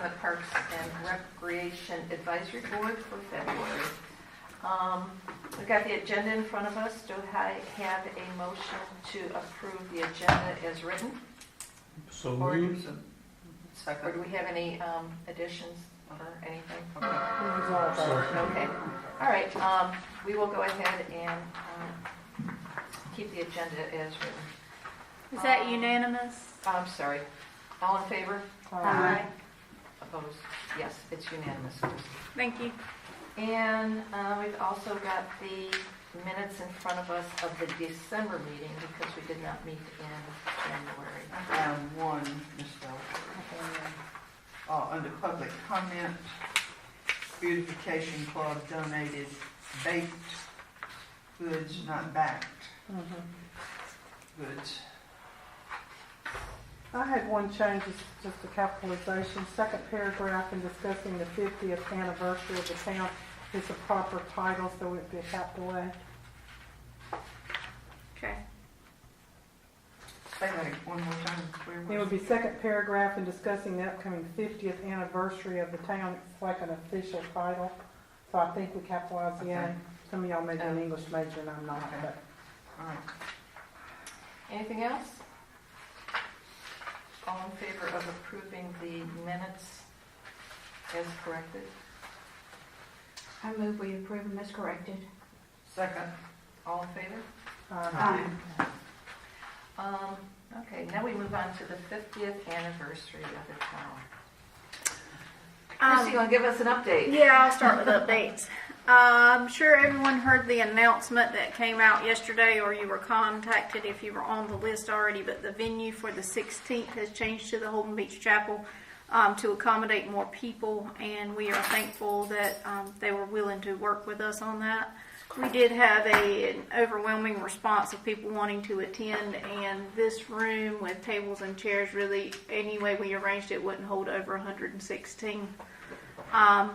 the Parks and Recreation Advisory Board for February. We've got the agenda in front of us. Do I have a motion to approve the agenda as written? So Or moved. or do we have any additions or anything? Sorry. Okay. All right. We will go ahead and keep the agenda as written. Is that unanimous? I'm sorry. All in favor? Aye. Opposed? Yes, it's unanimous. Thank you. And we've also got the minutes in front of us of the December meeting because we did not meet in January. I found one, Michelle. Under public comment, Beautification Club donated baked goods, not backed goods. I had one change, it's just a capitalization. Second paragraph in discussing the 50th anniversary of the town is a proper title, so it'd be a capital A. Okay. Say that one more time. It would be second paragraph in discussing the upcoming 50th anniversary of the town. It's like an official title, so I think we capitalize the A. Some of y'all may be an English major and I'm not, but. All right. Anything else? All in favor of approving the minutes as corrected? I move we approve them as corrected. Second. All in favor? Aye. Okay, now we move on to the 50th anniversary of the town. Chrissy, you want to give us an update? Yeah, I'll start with updates. I'm sure everyone heard the announcement that came out yesterday, or you were contacted if you were on the list already, but the venue for the 16th has changed to the Holden Beach Chapel to accommodate more people, and we are thankful that they were willing to work with us on that. We did have an overwhelming response of people wanting to attend, and this room with tables and chairs, really, any way we arranged it, wouldn't hold over 116.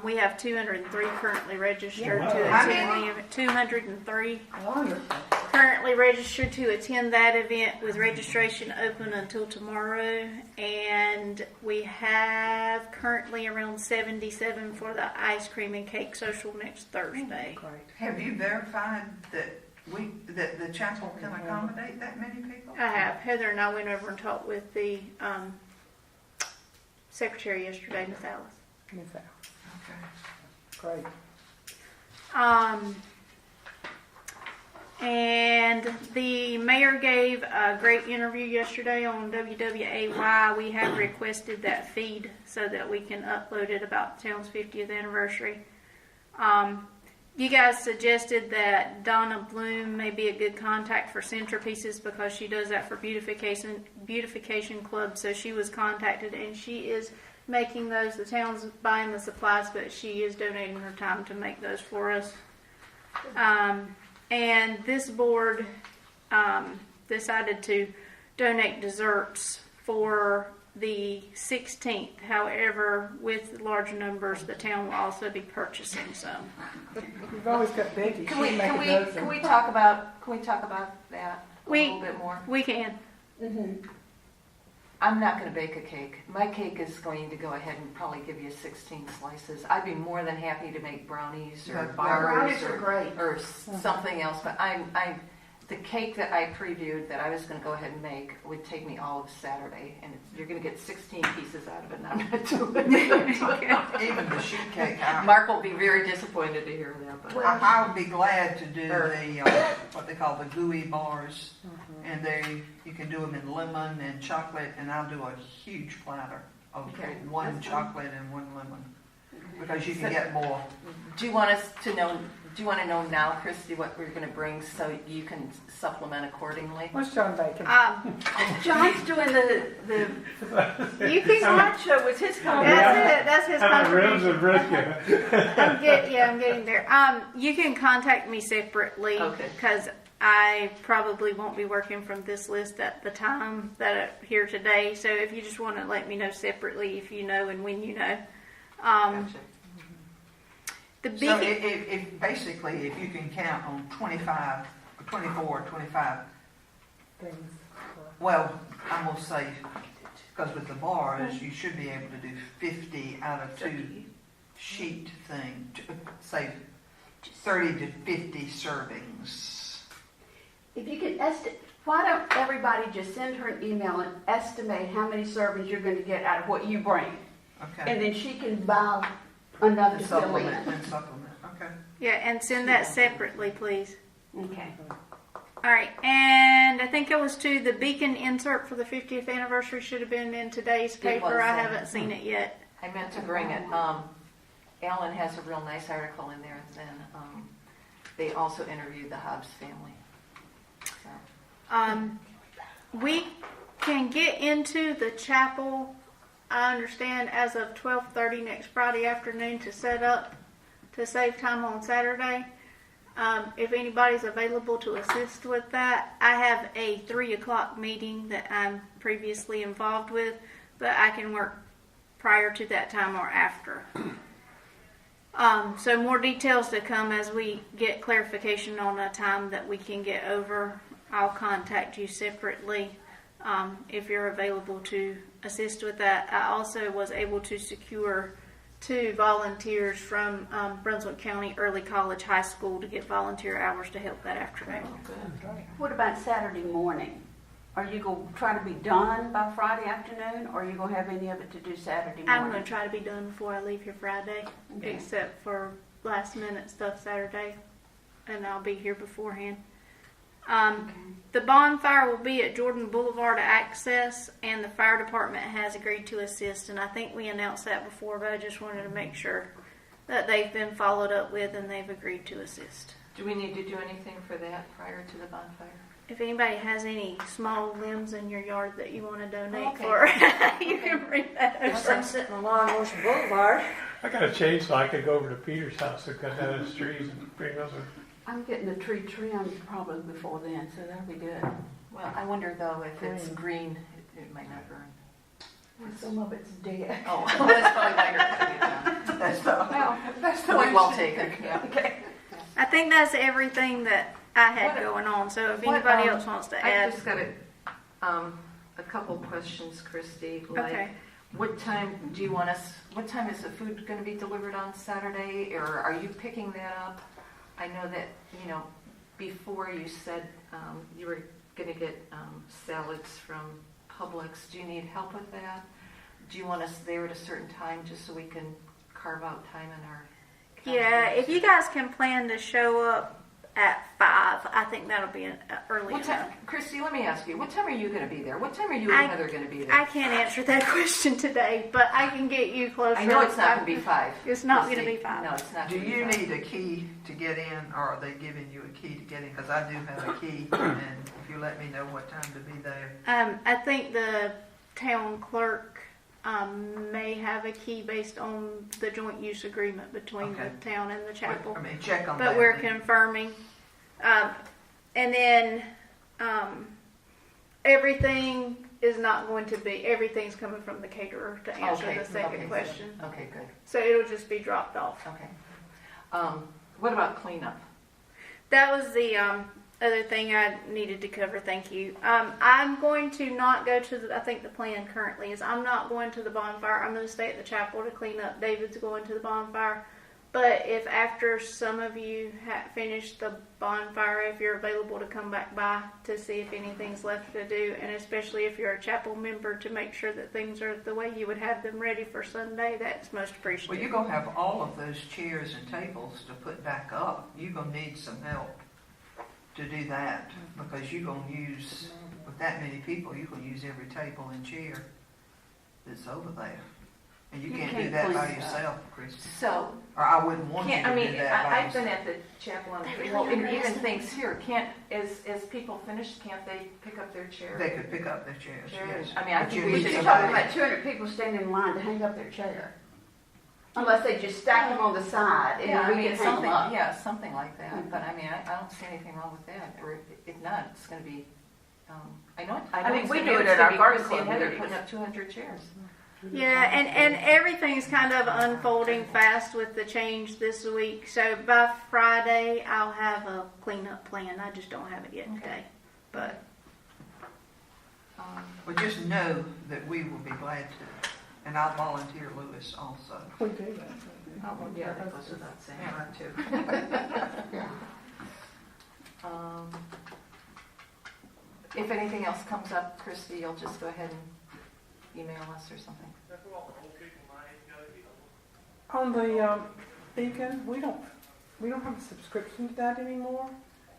We have 203 currently registered to attend the 203 Wonderful. currently registered to attend that event, with registration open until tomorrow, and we have currently around 77 for the ice cream and cake social next Thursday. Great. Have you verified that the chapel can accommodate that many people? I have. Heather and I went over and talked with the secretary yesterday, Miss Alice. Miss Al. Okay. Great. And the mayor gave a great interview yesterday on WWAY. We have requested that feed so that we can upload it about the town's 50th anniversary. You guys suggested that Donna Bloom may be a good contact for centerpieces because she does that for Beautification Club. So she was contacted, and she is making those. The town's buying the supplies, but she is donating her time to make those for us. And this board decided to donate desserts for the 16th. However, with large numbers, the town will also be purchasing some. You've always got Becky. Can She'll make a dozen. we talk about that a little bit more? We can. I'm not going to bake a cake. My cake is going to go ahead and probably give you 16 slices. I'd be more than happy to make brownies or bars Brownies are great. or something else. But the cake that I previewed that I was going to go ahead and make would take me all of Saturday, and you're going to get 16 pieces out of it. And I'm not doing it. Even the sheet cake. Mark will be very disappointed to hear that. But I would be glad to do the what they call the gooey bars, and you can do them in lemon and chocolate, and I'll do a huge platter of one chocolate and one lemon because you can get more. do you want us to know? Do you want to know now, Christy, what we're going to bring so you can supplement accordingly? What's John baking? John's doing the You can. smart show with his company. That's it. That's his How about ribs contribution. and brisket? I'm getting there. You can contact me separately Okay. because I probably won't be working from this list at the time that I'm here today. So if you just want to let me know separately, if you know and when you know. Gotcha. The So big if basically if you can count on 25, 24, 25, Things. well, I'm going to say Because with the bars, you should be able to do 50 out of 2 sheet thing, say 30 to 50 servings. If you could estimate, why don't everybody just send her an email and estimate how many servings you're going to get out of what you bring? Okay. And then she can buy enough And to fill in. supplement, and supplement, okay. Yeah, and send that separately, please. Okay. All right, and I think it was to the Beacon insert for the 50th anniversary should have been in today's paper. I haven't seen it yet. I meant to bring it. Alan has a real nice article in there. Then they also interviewed the Hobbs family. So. We can get into the chapel, I understand, as of 12:30 next Friday afternoon to set up to save time on Saturday. If anybody's available to assist with that, I have a 3 o'clock meeting that I'm previously involved with, but I can work prior to that time or after. So more details to come as we get clarification on a time that we can get over. I'll contact you separately if you're available to assist with that. I also was able to secure 2 volunteers from Brunswick County Early College High School to get volunteer hours to help that afternoon. What about Saturday morning? Are you going to try to be done by Friday afternoon, or are you going to have any of it to do Saturday morning? I'm going to try to be done before I leave here Friday, Okay. except for last minute stuff Saturday, and I'll be here beforehand. The bonfire will be at Jordan Boulevard access, and the fire department has agreed to assist, and I think we announced that before, but I just wanted to make sure that they've been followed up with and they've agreed to assist. Do we need to do anything for that prior to the bonfire? If anybody has any small limbs in your yard that you want to donate Okay. for, you can bring that Unless over. I'm sitting along Ocean Boulevard. I got a chainsaw, I could go over to Peter's house and cut down his trees and bring those. I'm getting the tree trimmed probably before then, so that'll be good. Well, I wonder though if it's green, it might not burn. Some of it's dead. Oh, well, that's probably why you're cutting it down. That's the Point well taken. Yeah. Okay. I think that's everything that I had going on, so if anybody else wants to I add. just got a couple questions, Christy. Like, Okay. what time do you want us? What time is the food going to be delivered on Saturday, or are you picking that up? I know that before you said you were going to get salads from Publix. Do you need help with that? Do you want us there at a certain time just so we can carve out time in our Yeah, calendars? if you guys can plan to show up at 5, I think that'll be early What enough. time, Christy, let me ask you, what time are you going to be there? What time are you and Heather going to be there? I can't answer that question today, but I can get you closer. I know it's not going to be 5. It's not Christy. going to be 5. No, it's not Do going to be you 5. need a key to get in, or are they giving you a key to get in? Because I do have a key, and if you let me know what time to be there. I think the town clerk may have a key based on the joint use agreement between Okay. the town and the chapel. I mean, check on that. But we're then. confirming. And then everything is not going to be, everything's coming from the caterer to answer the second good. question. Okay, good. So it'll just be dropped off. Okay. What about cleanup? That was the other thing I needed to cover. Thank you. I'm going to not go to I think the plan currently is I'm not going to the bonfire. I'm going to stay at the chapel to clean up. David's going to the bonfire. But if after some of you finish the bonfire, if you're available to come back by to see if anything's left to do, and especially if you're a chapel member to make sure that things are the way you would have them ready for Sunday, that's most Well, appreciated. you're going to have all of those chairs and tables to put back up. You're going to need some help to do that, because you're going to use, with that many people, you're going to use every table and chair that's over there. And you can't do that by yourself, Christy. So, Or I wouldn't want you to I mean, do that by I've been yourself. at the chapel and They really well, and even underestimate things here. Can't as people finish, can't they pick up their chair? They could pick up their chairs, Chairs. yes. I mean, I But think you we need should You're somebody- talking about 200 people standing in line to hang up their chair. Unless they just stack them on the side and Yeah, I we mean can hang them something. up. Yeah, something like that. But I mean, I don't see anything wrong with that. Or if not, it's going to be. I know. I mean, it's we gonna do be- it it's at gonna our be garden Christy and club Heather meetings. putting up 200 chairs. Yeah, and everything's kind of unfolding fast with the change this week. So by Friday, I'll have a cleanup plan. I just don't have it yet today. But Um, But just know that we will be glad to, and I'll volunteer Lewis also. We do that. Oh, yeah, that goes without saying. Yeah, too. If anything else comes up, Christy, you'll just go ahead and email us or something. On the Beacon, we don't have a subscription to that anymore.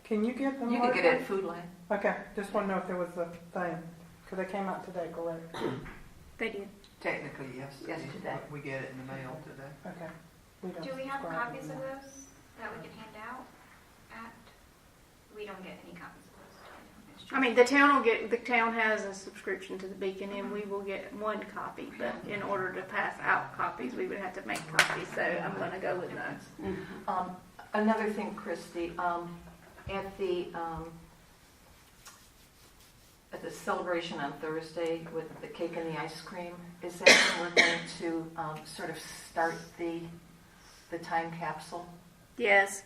Can you get them? You can get it locally? at Food Line. Okay, just want to know if there was a thing, because they came out today, correct? They did. Technically, yes. Yes, today. We get it in the mail today. Okay. We don't Do we have subscribe copies of anymore. those that we can hand out at? We don't get any copies of those. It's I mean, the town has a subscription to the Beacon, and we will get one copy, but in order to pass out copies, we would have to make copies, so I'm gonna go with those. Another thing, Christy, at the celebration on Thursday with the cake and the ice cream, is that when we're going to sort of start the time capsule? Yes.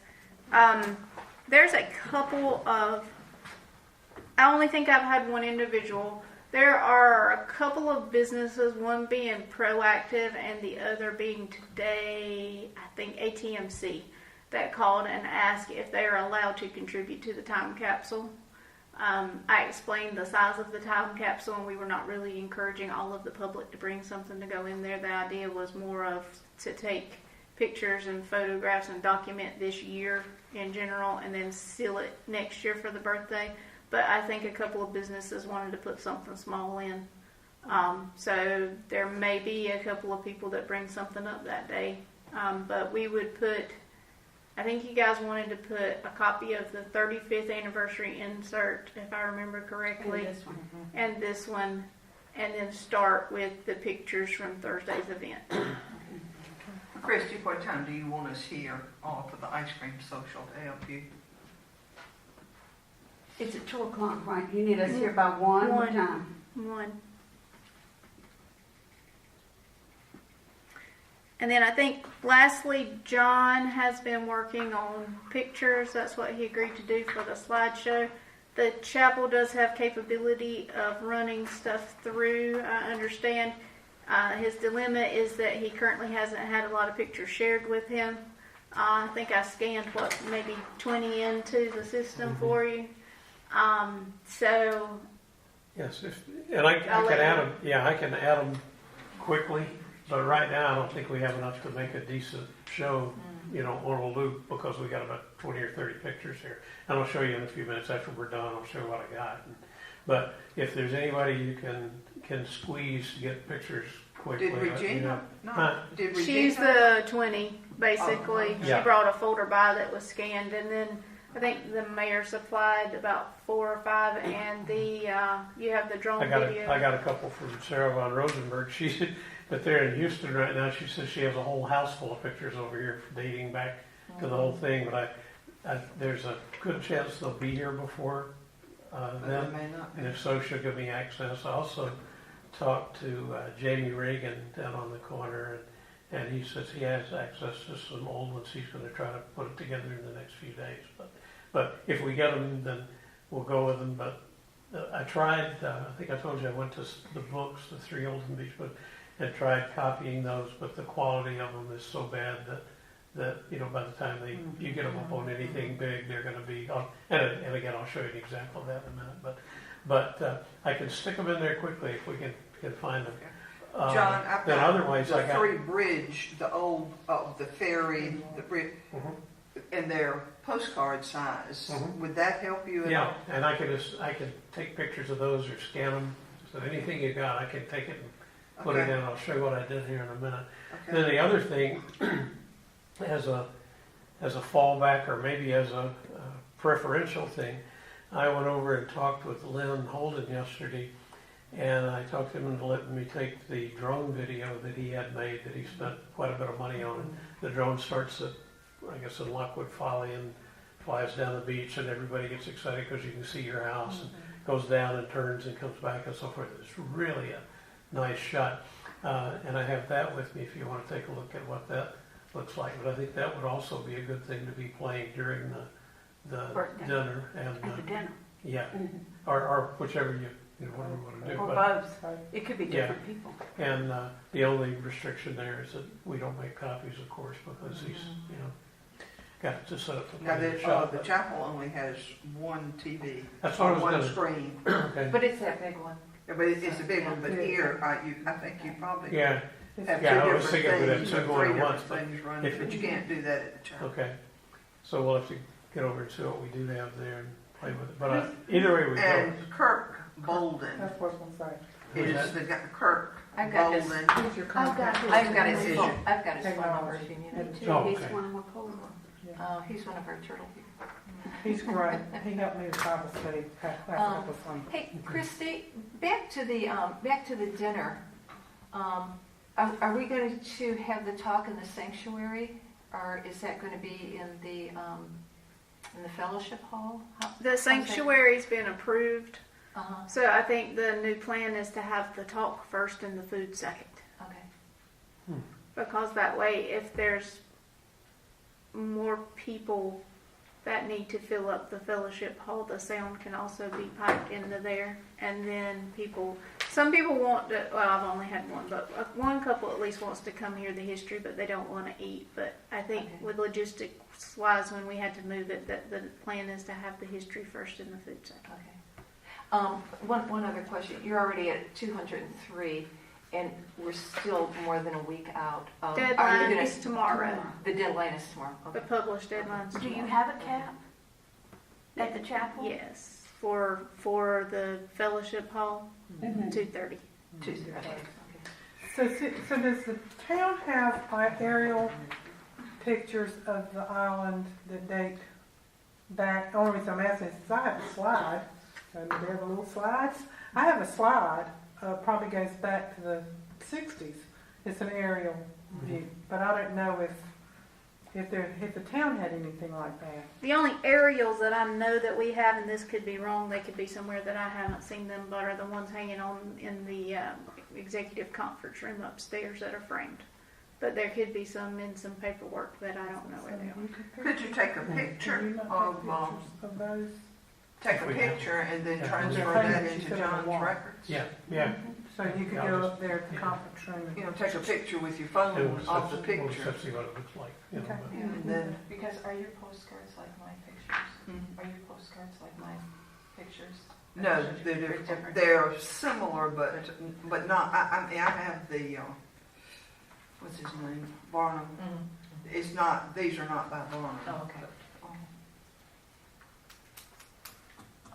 There's a couple of, I only think I've had one individual. There are a couple of businesses, one being Proactive and the other being today, I think ATMC, that called and asked if they are allowed to contribute to the time capsule. I explained the size of the time capsule, and we were not really encouraging all of the public to bring something to go in there. The idea was more of to take pictures and photographs and document this year in general, and then seal it next year for the birthday. But I think a couple of businesses wanted to put something small in. So there may be a couple of people that bring something up that day. But we would put, I think you guys wanted to put a copy of the 35th anniversary insert, if I remember correctly, And this one. and this one, and then start with the pictures from Thursday's event. Christy, what time do you want us here for the ice cream social to help you? It's at 2 o'clock, right? You need us here by 1? What One. time? One. And then I think lastly, John has been working on pictures. That's what he agreed to do for the slideshow. The chapel does have capability of running stuff through, I understand. His dilemma is that he currently hasn't had a lot of pictures shared with him. I think I scanned, maybe 20 into the system for you. So Yes, and I I'll can let add you- them, yeah, I can add them quickly, but right now I don't think we have enough to make a decent show, on a loop, because we got about 20 or 30 pictures here. And I'll show you in a few minutes after we're done, I'll show you what I got. But if there's anybody you can squeeze to get pictures quickly. Did Regina? No. Huh? Did Regina? she's the 20, basically. Oh, yeah. She brought a folder by that was scanned, and then I think the mayor supplied about 4 or 5, and you have the drone video. I got a couple from Sarah von Rosenberg. But they're in Houston right now. She says she has a whole house full of pictures over here dating back to the whole thing. But there's a good chance they'll be here before But then. they may not be. And if so, she'll give me access. I also talked to Jamie Reagan down on the corner, and he says he has access to some old ones. He's going to try to put it together in the next few days. But if we get them, then we'll go with them. But I tried, I think I told you I went to the books, the 3 Holden Beach books, and tried copying those, but the quality of them is so bad that by the time you get them up on anything big, they're going to be, and again, I'll show you an example of that in a minute. But I can stick them in there quickly if we can find them. John, I've then got otherwise the I got 3 bridge, the old, the ferry, the bridge, Mhm. and they're postcard size. Mhm. Would that help you at all? Yeah, and I can take pictures of those or scan them. So anything you got, I can take it and put it Okay. in. I'll show you what I did here in a minute. Okay. Then the other thing, as a fallback or maybe as a preferential thing, I went over and talked with Lynn Holden yesterday, and I talked to him into letting me take the drone video that he had made, that he spent quite a bit of money on. And the drone starts at, I guess, in Lockwood Folly and flies down the beach, and everybody gets excited because you can see your house, and goes down and turns and comes back and so forth. It's really a nice shot. And I have that with me if you want to take a look at what that looks like. But I think that would also be a good thing to be playing during the Birthday. dinner. And At the dinner. yeah, Mhm. or whichever what do we want to do? Or But- both. It could be Yeah. different people. And the only restriction there is that we don't make copies, of course, because he's, got to set up the Now, place to shop. the chapel only has one TV, That's what I was one gonna, screen. okay, But it's that big one. Yeah, but it's a big one, but here, I think you probably yeah, have two Yeah, I was different thinking we'd have things, two or going three at once, different things running, if- but you can't do that at the chapel. okay. So we'll have to get over and see what we do have there and play with it. But either way we go. And Kirk Bolden That's what I was gonna say. Who's is that? the guy, Kirk I've got his- Bolden. Who's your contact? I've got his Is phone, it- I've got his phone number if you need it. Me too. Oh, He's okay. one of my Polish. He's one of our turtle people. He's great. He helped me with Bible study. That was fun. Hey, Christy, back to the dinner. Are we going to have the talk in the sanctuary, or is that going to be in the fellowship hall? The sanctuary's been approved, Uh-huh. so I think the new plan is to have the talk first and the food second. Okay. Because that way, if there's more people that need to fill up the fellowship hall, the sound can also be piped into there. And then some people want to, well, I've only had one, but one couple at least wants to come hear the history, but they don't want to eat. But I think Okay. with logistics wise, when we had to move it, that the plan is to have the history first and the food second. Okay. One other question. You're already at 203, and we're still more than a week out. Are you Deadline gonna- is tomorrow. The deadline is tomorrow. The Okay. published deadline's Do you tomorrow. have a cap at the chapel? Yes, for the fellowship hall, 2:30. Tuesday. Okay. So does the town have aerial pictures of the island that date back? Only reason I'm asking is 'cause I have a slide. So do they have a little slides? I have a slide, probably goes back to the 60s. It's an aerial view, but I don't know if the town had anything like that. The only aerials that I know that we have, and this could be wrong, they could be somewhere that I haven't seen them, but are the ones hanging on in the executive conference room upstairs that are framed. But there could be some in some paperwork that I don't know where they are. Could you take a picture Do you not of, take pictures of those? take a We have- picture and then Yeah. transfer Yeah. that She into said on the John's wall. records? Yeah, yeah. So you could Yeah, I'll go just- up there at the yeah. conference room. You know, take a picture with your It phone was of the we'll picture. just see what it looks like. You know, Okay. but- Yeah. And then, Because are your postcards like my pictures? Mhm. Are your postcards like my pictures? no, Very different. they're similar, but not, I mean, I have the, what's his name, Barnum. Mhm. It's not, these are not by Barnum. Oh, okay.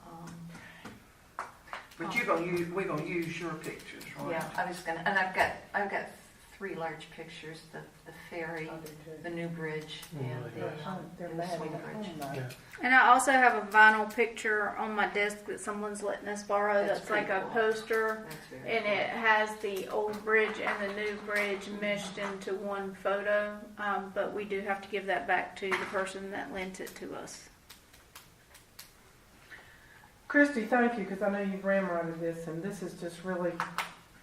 Um, But we're gonna use your pictures, right? Yeah, I was gonna, and I've got 3 large pictures, the ferry, the new bridge, and the They're and the bad swing on the bridge. phone, though. Yeah. And I also have a vinyl picture on my desk that someone's letting us borrow. That's That's like pretty a cool. poster. That's very And it has the old bridge and the new bridge meshed into one photo, but we do have to give that back to the person that lent it to us. Christy, thank you, because I know you've ramrodded this, and this has just really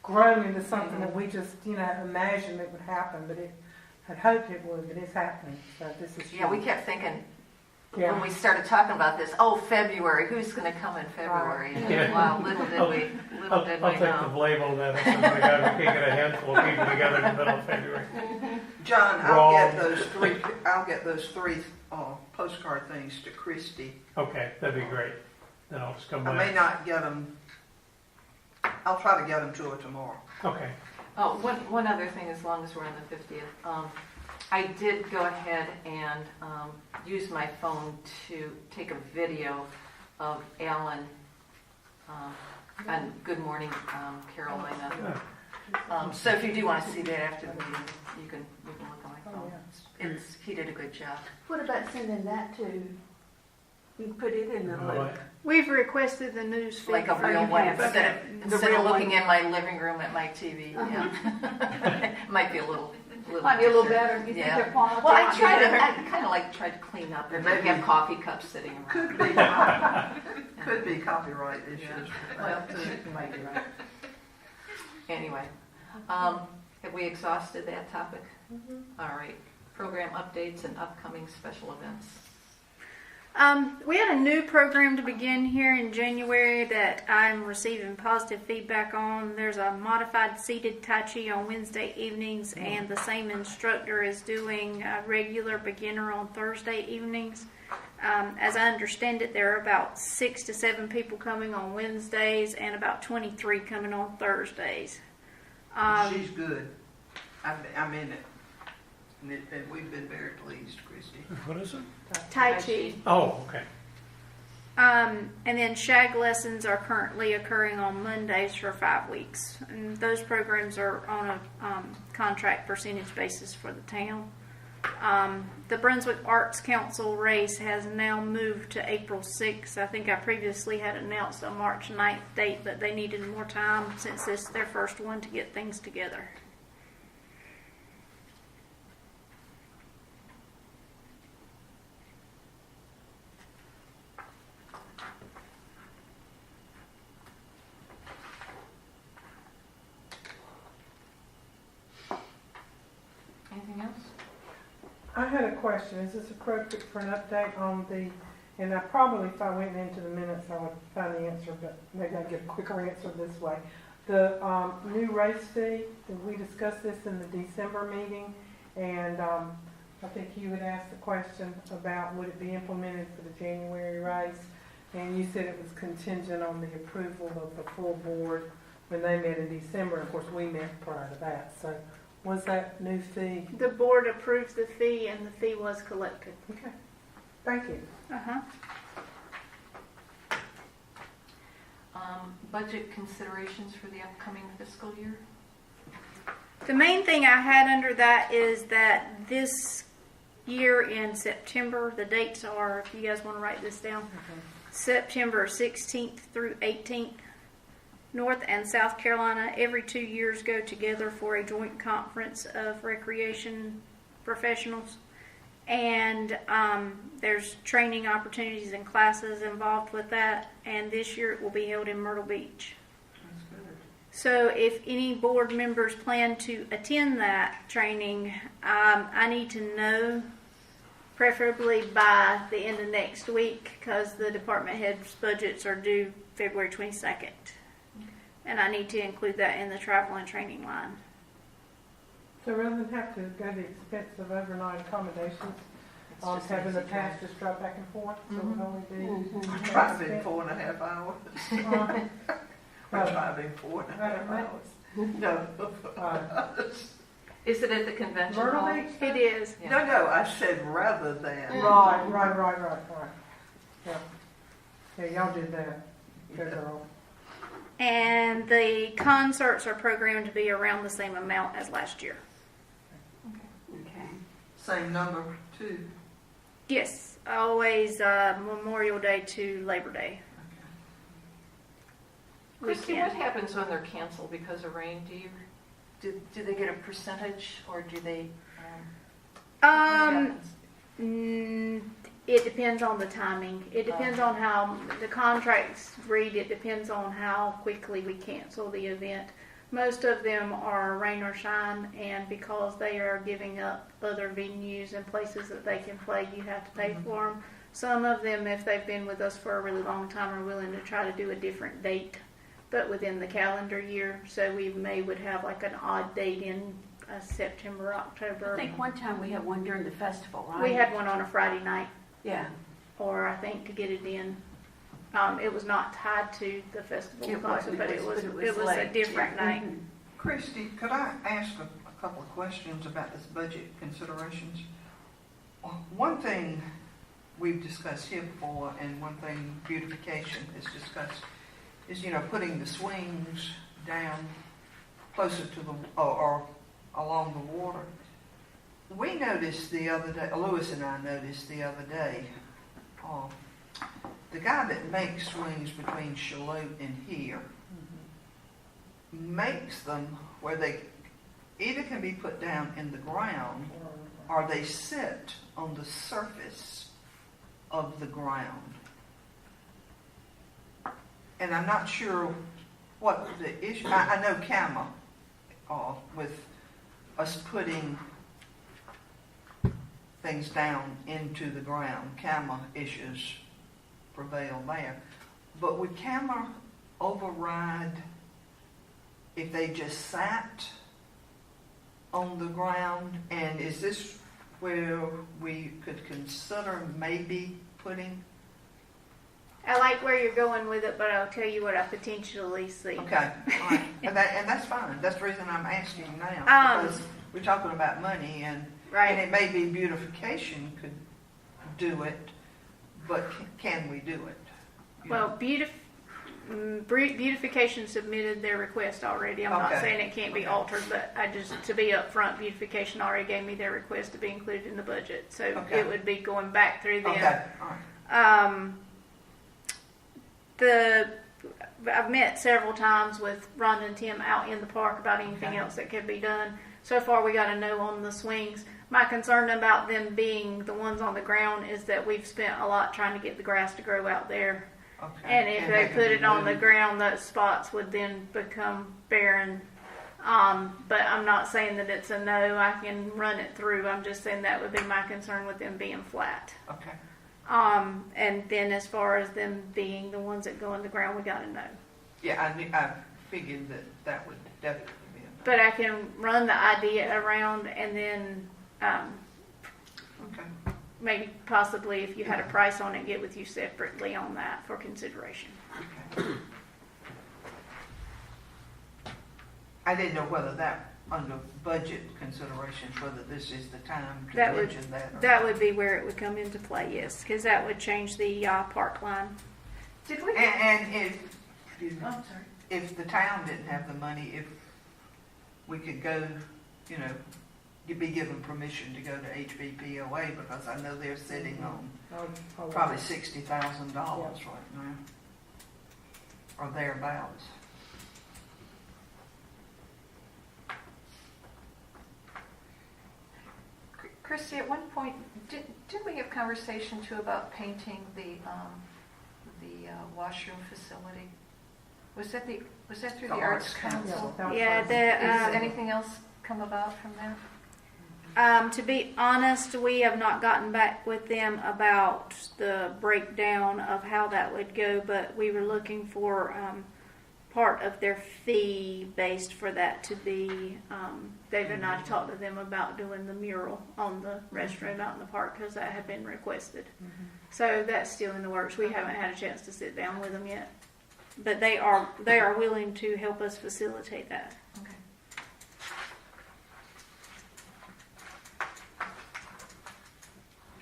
grown into something that we just, imagined it would happen, but it had hoped it would, but it's happening. So this is Yeah, we huge. kept thinking, Yeah. when we started talking about this, February, who's gonna come in February? Yeah. Wow, little did we I'll take the know. blame on that. I said, my God, we can't get a handful of people together in the middle of February. John, Wrong. I'll get those three postcard things to Christy. Okay, that'd be great. Then I'll just come I may back. not get them, I'll try to get them to her tomorrow. Okay. Oh, one other thing, as long as we're on the 50th. I did go ahead and use my phone to take a video of Alan on Good Morning Carolina. So if you do want to see that after the meeting, you can look on my phone. He did a good job. What about sending that to, you put it in the All loop? right. We've requested the news feed. Like a for real you. one, have, instead okay. of, The instead real of looking one. in my living room at my TV. Yeah. Might be a little. Might be a little better. You think Yeah. their quality Well, I might be tried to, better? I kind of like tried to clean up and Maybe- maybe have coffee cups sitting around. Could be copyright issues. Well, you might be right. Anyway, have we exhausted that topic? All right. Program updates and upcoming special events. We had a new program to begin here in January that I'm receiving positive feedback on. There's a modified seated Tai Chi on Wednesday evenings, and the same instructor is doing a regular beginner on Thursday evenings. As I understand it, there are about 6 to 7 people coming on Wednesdays and about 23 coming on Thursdays. She's good. I'm in it. And we've been very pleased, Christy. What is it? Tai Chi. Oh, okay. And then shag lessons are currently occurring on Mondays for 5 weeks. And those programs are on a contract percentage basis for the town. The Brunswick Arts Council race has now moved to April 6th. I think I previously had announced a March 9th date, but they needed more time since this is their first one to get things together. Anything else? I had a question. Is this appropriate for an update on the, and I probably, if I went into the minutes, I would find the answer, but maybe I'll get a quicker answer this way. The new race fee, did we discuss this in the December meeting? And I think you had asked the question about would it be implemented for the January race? And you said it was contingent on the approval of the full board when they met in December. Of course, we met prior to that. So was that new fee? The board approved the fee and the fee was collected. Okay. Thank you. Uh-huh. Budget considerations for the upcoming fiscal year? The main thing I had under that is that this year in September, the dates are, if you guys want to write this down, September 16th through 18th, North and South Carolina every 2 years go together for a joint conference of recreation professionals. And there's training opportunities and classes involved with that. And this year it will be held in Myrtle Beach. That's good. So if any board members plan to attend that training, I need to know, preferably by the end of next week, because the department heads' budgets are due February 22nd. And I need to include that in the travel and training line. So rather than have to go to the expense of overnight accommodations, It's just having easy the drive. passengers drive back and forth, so it would only be. Driving 4.5 hours. We're Uh, driving 4.5 hours. No. Is it at the convention Myrtle hall? Beach? It is. Yeah. No, I said rather than. Right. Yeah. Yeah, y'all did that. Good girl. And the concerts are programmed to be around the same amount as last year. Okay. Same number, too. Yes, always Memorial Day to Labor Day. Christy, Weekend. what happens when they're canceled because of rain? Do they get a percentage or do they? What happens? It depends on the timing. It depends on how the contracts read. It depends on how quickly we cancel the event. Most of them are rain or shine, and because they are giving up other venues and places that they can play, you have to pay for them. Some of them, if they've been with us for a really long time, are willing to try to do a different date, but within the calendar year. So we would have like an odd date in September, October. I think one time we had one during the festival, right? We had one on a Friday night. Yeah. Or I think to get it in. It was not tied to the festival It concert, wasn't, but it was a late. different Yeah. night. Mhm. Christy, could I ask a couple of questions about this budget considerations? One thing we've discussed here before, and one thing beautification has discussed, is, putting the swings down closer to the, or along the water. We noticed the other day, Lewis and I noticed the other day, the guy that makes swings between Shallotte and here makes them where they either can be put down in the ground or they sit on the surface of the ground. And I'm not sure what the issue, I know CAMA, with us putting things down into the ground. Camera issues prevail there. But would camera override if they just sat on the ground? And is this where we could consider maybe putting? I like where you're going with it, but I'll tell you what I potentially see. Okay, all right. And that's fine. That's the reason I'm asking now, because we're talking about money, and Right. it may be beautification could do it, but can we do it? You Well, know? beautification submitted their request already. I'm not Okay. saying it can't be altered, but I just, to be upfront, beautification already gave me their request to be included in the budget. So Okay. it would be going back through them. Okay, all right. I've met several times with Rhonda and Tim out in the park about anything Okay. else that could be done. So far, we got a no on the swings. My concern about them being the ones on the ground is that we've spent a lot trying to get the grass to grow out there. Okay. And if they can put be it on the moved. ground, those spots would then become barren. But I'm not saying that it's a no. I can run it through. I'm just saying that would be my concern with them being flat. Okay, And then as far as them being the ones that go in the ground, we gotta know. yeah, I figured that would definitely be a no. But I can run the idea around and then Okay, maybe possibly if you had a price on it, get with you separately on that for consideration. okay. I didn't know whether that, under budget considerations, whether this is the time to That would- mention that. or That not. would be where it would come into play, yes, because that would change the park line. Did we? And if, excuse me, Oh, sorry. if the town didn't have the money, if we could go, you know, you'd be given permission to go to HBPOA, because I know they're sitting on probably $60,000 right now, or thereabouts. Christy, at one point, didn't we have conversation too about painting the washroom facility? Was that through the Arts Council? Yeah, Has anything else come about from that? To be honest, we have not gotten back with them about the breakdown of how that would go, but we were looking for part of their fee based for that to be, David and I talked to them about doing the mural on the restroom out in the park because that had been requested. So that's still in the works. We haven't had a chance to sit down with them yet. But they are willing to help us facilitate that. Okay.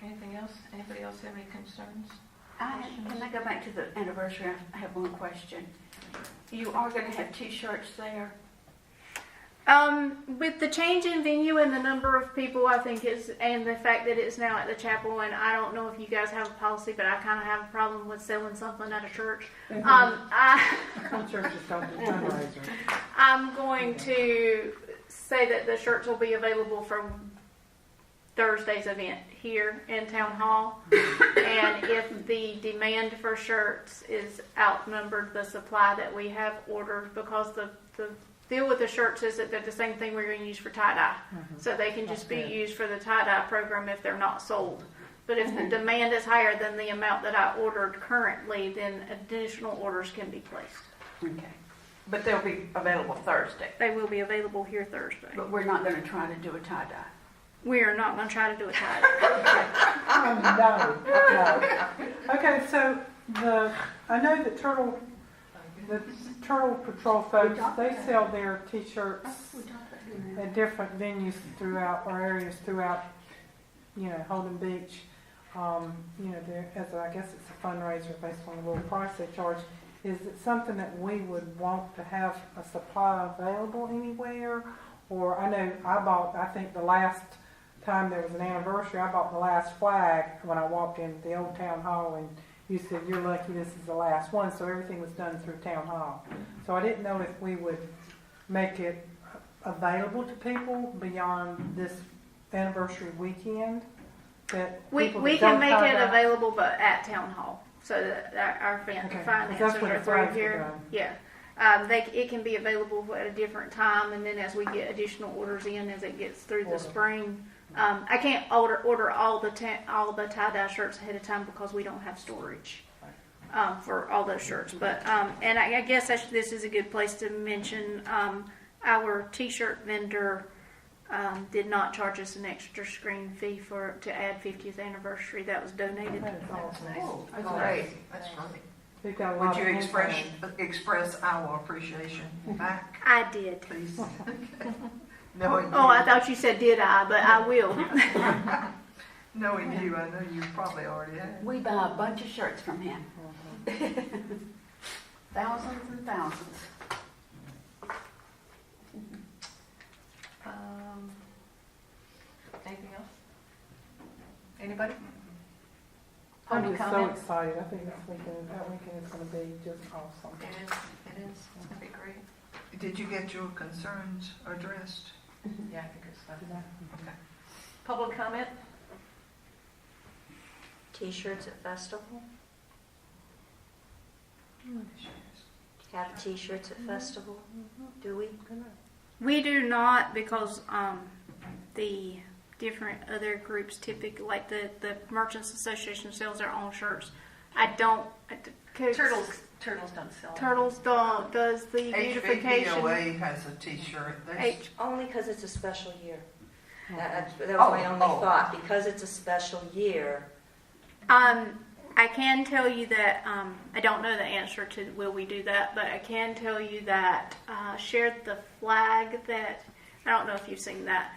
Anything else? Anybody else have any concerns? Can I go back to the anniversary? I have one question. You are going to have T-shirts there? With the change in venue and the number of people, I think and the fact that it's now at the chapel, and I don't know if you guys have a policy, but I kind of have a problem with selling something at a church. Some churches don't do fundraisers. I'm going to say that the shirts will be available from Thursday's event here in Town Hall. And if the demand for shirts is outnumbered the supply that we have ordered, because the deal with the shirts is that they're the same thing we're going to use for tie-dye. So they can just be used for the tie-dye program if they're not sold. But if the demand is higher than the amount that I ordered currently, then additional orders can be placed. Okay. But they'll be available Thursday. They will be available here Thursday. But we're not going to try to do a tie-dye. We are not going to try to do a tie-dye. No. Okay, so I know the Turtle Patrol folks, they sell their T-shirts at different venues throughout, or areas throughout, Holden Beach. I guess it's a fundraiser based on the little price they charge. Is it something that we would want to have a supply available anywhere? Or I know I think the last time there was an anniversary, I bought the last flag when I walked in the old town hall, and you said, you're lucky this is the last one, so everything was done through town hall. So I didn't know if we would make it available to people beyond this anniversary weekend. That We people that can don't make tie it dye- available, but at Town Hall, so that our Okay, finances that's where are the through flags were here. done. Yeah, It can be available at a different time, and then as we get additional orders in, as it gets through the spring, I can't order all the tie-dye shirts ahead of time because we don't have storage for all those shirts. But and I guess this is a good place to mention our T-shirt vendor did not charge us an extra screen fee to add 50th anniversary. That was donated. That's awesome. Nice. That's Oh, great. nice. That's great. They've got a Would lot you of express our appreciation back, I did. please? Knowing Oh, I you, thought you said did I, but I will. knowing you, I know you probably already have. We buy a bunch of shirts from him. Thousands and thousands. Anything else? Anybody? I'm Public just so comment? excited. I think that weekend is going to be just awesome. It is. It's gonna be great. Did you get your concerns addressed? Yeah, I think it's fun. Okay. Public comment? T-shirts at festival? Have T-shirts at festival? Do we? We do not because the different other groups typically, like the Merchants Association sells their own shirts. I don't. Turtles don't sell. Turtles does the beautification. HVPOA has a T-shirt. Only because it's a special year. That was my only thought. Because it's a special year. I can tell you that I don't know the answer to will we do that, but I can tell you that shared the flag that I don't know if you've seen that.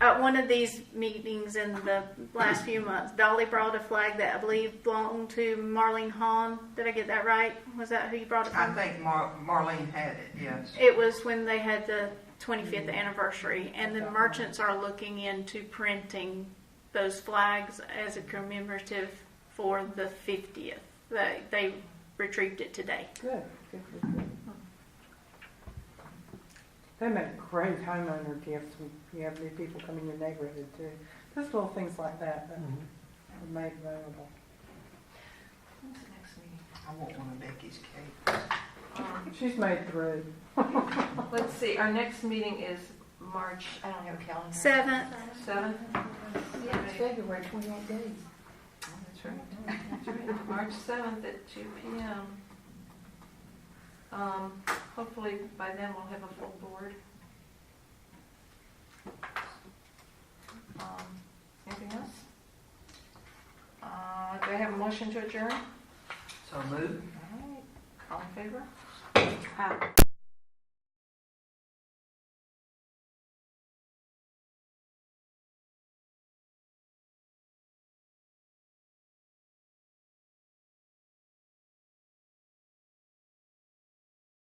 At one of these meetings in the last few months, Dolly brought a flag that I believe belonged to Marlene Hahn. Did I get that right? Was that who you brought it I from? think Marlene had it, yes. It was when they had the 25th anniversary, and the merchants are looking into printing those flags as a commemorative for the 50th. They retrieved it today. Good. They make great homeowner gifts when you have new people come in your neighborhood too. Just little things like that are made available. When's the next meeting? I want one of Becky's cakes. She's made through. Let's see, our next meeting is March, I don't have a calendar. 7th. 7th? Yeah, it's February, 28 days. Oh, that's right. That's right. March 7th at 2 p.m. Hopefully by then we'll have a full board. Anything else? Do I have a motion to adjourn? So move. All right. All in favor? How?